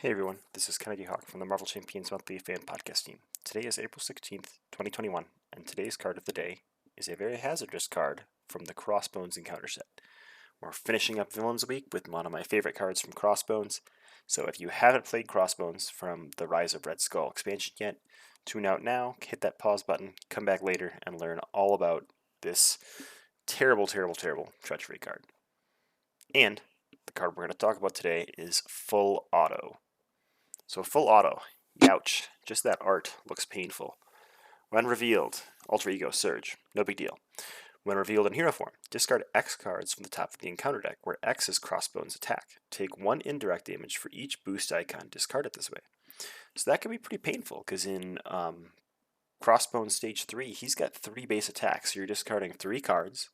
Hey everyone, this is Kennedy Hawk from the Marvel Champions Monthly Fan Podcast team. Today is April 16th, 2021, and today's card of the day is a very hazardous card from the Crossbones Encounter set. We're finishing up Villains Week with one of my favorite cards from Crossbones, so if you haven't played Crossbones from the Rise of Red Skull expansion yet, tune out now, hit that pause button, come back later, and learn all about this terrible treachery card. And the card we're going to talk about today is Full Auto. So full auto, youch, just that art looks painful. When revealed, alter ego surge, no big deal. When revealed in hero form, discard X cards from the top of the encounter deck, where X is Crossbones attack. Take 1 indirect damage for each boost icon discarded this way. So that can be pretty painful, because in Crossbones Stage 3, he's got 3 base attacks, so you're discarding 3 cards.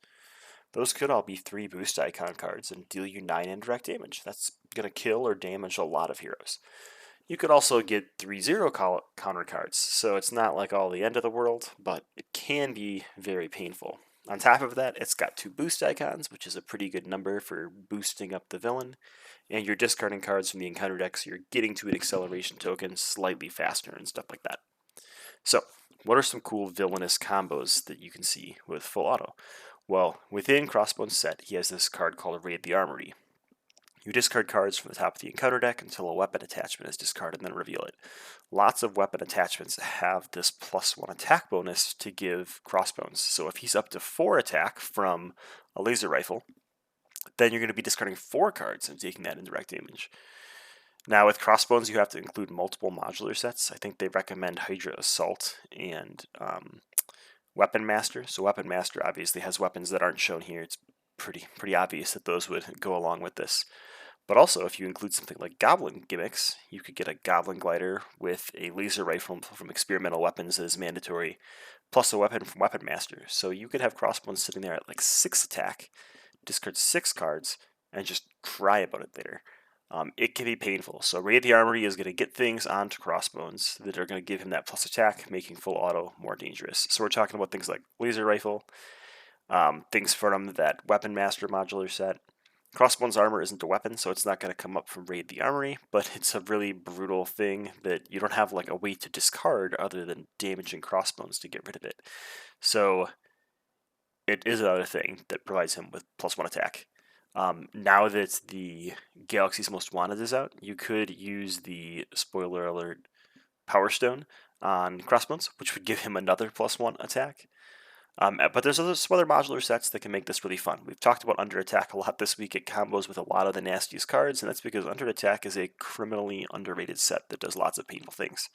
Those could all be 3 boost icon cards and deal you 9 indirect damage. That's going to kill or damage a lot of heroes. You could also get 3-0 counter cards, so it's not like all the end of the world, but it can be very painful. On top of that, it's got 2 boost icons, which is a pretty good number for boosting up the villain, and you're discarding cards from the encounter deck, so you're getting to an acceleration token slightly faster and stuff like that. So, what are some cool villainous combos that you can see with full auto? Well, within Crossbones set, he has this card called Raid the Armory. You discard cards from the top of the encounter deck until a weapon attachment is discarded and then reveal it. Lots of weapon attachments have this +1 attack bonus to give Crossbones. So if he's up to 4 attack from a laser rifle, then you're going to be discarding 4 cards and taking that indirect damage. Now with Crossbones, you have to include multiple modular sets. I think they recommend Hydra Assault and Weapon Master. So Weapon Master obviously has weapons that aren't shown here. It's pretty obvious that those would go along with this. But also, if you include something like Goblin gimmicks, you could get a Goblin Glider with a laser rifle from experimental weapons that is mandatory, plus a weapon from Weapon Master. So you could have Crossbones sitting there at like 6 attack, discard 6 cards, and just cry about it later. It can be painful. So Raid the Armory is going to get things onto Crossbones that are going to give him that plus attack, making full auto more dangerous. So we're talking about things like laser rifle, things from that Weapon Master modular set. Crossbones armor isn't a weapon, so it's not going to come up from Raid the Armory, but it's a really brutal thing that you don't have like a way to discard other than damaging Crossbones to get rid of it. So it is another thing that provides him with +1 attack. Now that the Galaxy's Most Wanted is out, you could use the, spoiler alert, Power Stone on Crossbones, which would give him another +1 attack. But there's some other modular sets that can make this really fun. We've talked about Under Attack a lot this week. It combos with a lot of the nastiest cards, and that's because Under Attack is a criminally underrated set that does lots of painful things.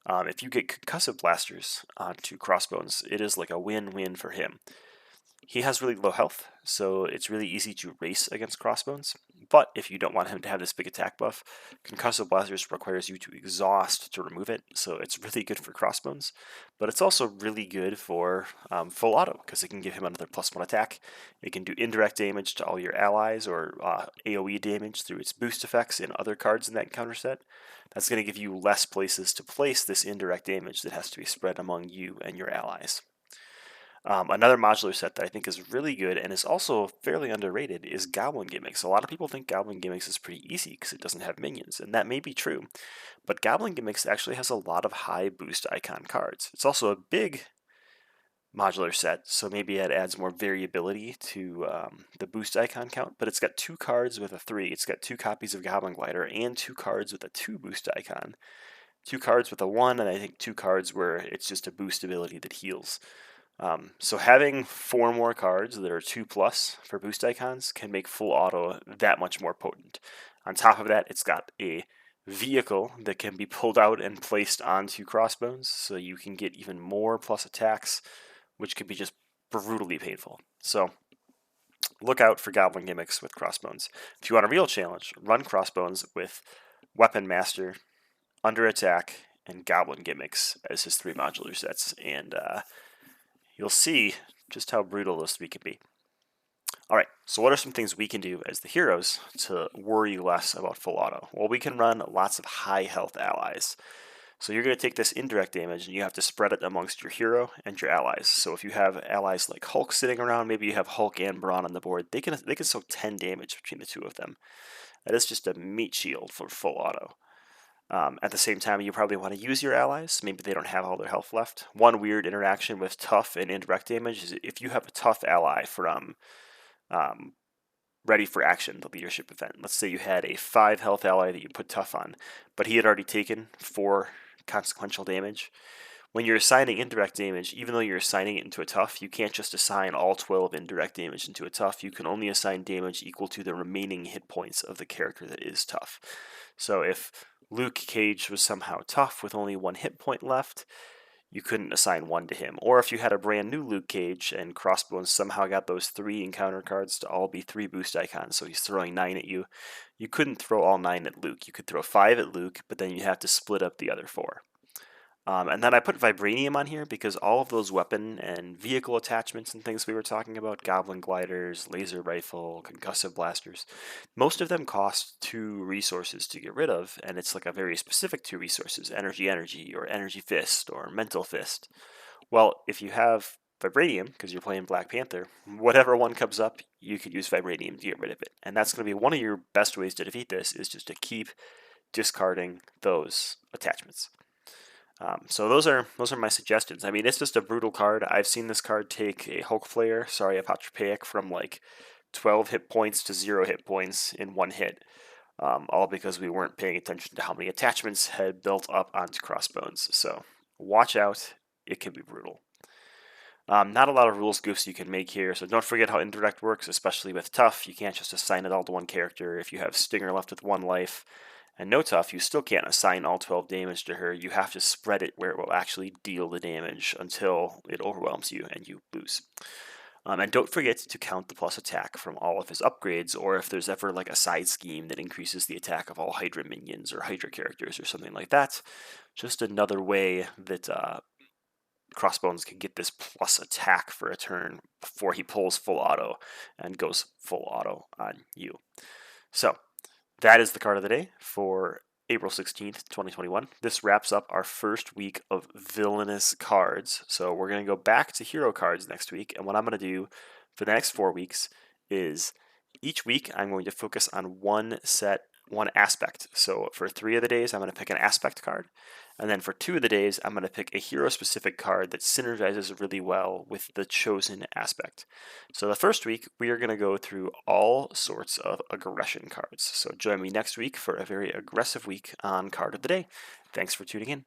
If you get Concussive Blasters onto Crossbones, it is like a win-win for him. He has really low health, so it's really easy to race against Crossbones. But if you don't want him to have this big attack buff, Concussive Blasters requires you to exhaust to remove it, so it's really good for Crossbones. But it's also really good for full auto, because it can give him another +1 attack. It can do indirect damage to all your allies, or AoE damage through its boost effects in other cards in that encounter set. That's going to give you less places to place this indirect damage that has to be spread among you and your allies. Another modular set that I think is really good and is also fairly underrated is Goblin Gimmicks. A lot of people think Goblin Gimmicks is pretty easy because it doesn't have minions, and that may be true. But Goblin Gimmicks actually has a lot of high boost icon cards. It's also a big modular set, so maybe it adds more variability to the boost icon count, but it's got 2 cards with a 3. It's got 2 copies of Goblin Glider and 2 cards with a 2 boost icon. 2 cards with a 1, and I think 2 cards where it's just a boost ability that heals. So having 4 more cards that are 2+ for boost icons can make full auto that much more potent. On top of that, it's got a vehicle that can be pulled out and placed onto Crossbones, so you can get even more plus attacks, which can be just brutally painful. So look out for Goblin Gimmicks with Crossbones. If you want a real challenge, run Crossbones with Weapon Master, Under Attack, and Goblin Gimmicks as his 3 modular sets, and you'll see just how brutal those 3 can be. Alright, so what are some things we can do as the heroes to worry less about full auto? Well, we can run lots of high health allies. So you're going to take this indirect damage and you have to spread it amongst your hero and your allies. So if you have allies like Hulk sitting around, maybe you have Hulk and Brawn on the board, they can soak 10 damage between the 2 of them. That is just a meat shield for full auto. At the same time, you probably want to use your allies. Maybe they don't have all their health left. One weird interaction with tough and indirect damage is if you have a tough ally from ready for action, the leadership event. Let's say you had a 5 health ally that you put tough on, but he had already taken 4 consequential damage. When you're assigning indirect damage, even though you're assigning it into a tough, you can't just assign all 12 indirect damage into a tough. You can only assign damage equal to the remaining hit points of the character that is tough. So if Luke Cage was somehow tough with only 1 hit point left, you couldn't assign 1 to him. Or if you had a brand new Luke Cage and Crossbones somehow got those 3 encounter cards to all be 3 boost icons, so he's throwing 9 at you, you couldn't throw all 9 at Luke. You could throw 5 at Luke, but then you have to split up the other 4. And then I put Vibranium on here because all of those weapon and vehicle attachments and things we were talking about, Goblin Gliders, Laser Rifle, Concussive Blasters, most of them cost 2 resources to get rid of, and it's like a very specific 2 resources, Energy, or Energy Fist, or Mental Fist. Well, if you have Vibranium, because you're playing Black Panther, whatever one comes up, you could use Vibranium to get rid of it. And that's going to be one of your best ways to defeat this, is just to keep discarding those attachments. So those are my suggestions. I mean, it's just a brutal card. I've seen this card take a Hulk Flare, sorry, a Patripaec, from like 12 hit points to 0 hit points in 1 hit, all because we weren't paying attention to how many attachments had built up onto Crossbones. So watch out, it can be brutal. Not a lot of rules goofs you can make here, so don't forget how indirect works, especially with tough. You can't just assign it all to one character. If you have Stinger left with 1 life, and no tough, you still can't assign all 12 damage to her. You have to spread it where it will actually deal the damage until it overwhelms you and you lose. And don't forget to count the plus attack from all of his upgrades, or if there's ever like a side scheme that increases the attack of all Hydra minions or Hydra characters or something like that. Just another way that Crossbones can get this plus attack for a turn before he pulls full auto and goes full auto on you. So that is the card of the day for April 16th, 2021. This wraps up our first week of villainous cards. So we're going to go back to hero cards next week. And what I'm going to do for the next 4 weeks is each week I'm going to focus on one aspect. So for 3 of the days, I'm going to pick an aspect card. And then for 2 of the days, I'm going to pick a hero-specific card that synergizes really well with the chosen aspect. So the first week, we are going to go through all sorts of aggression cards. So join me next week for a very aggressive week on Card of the Day. Thanks for tuning in.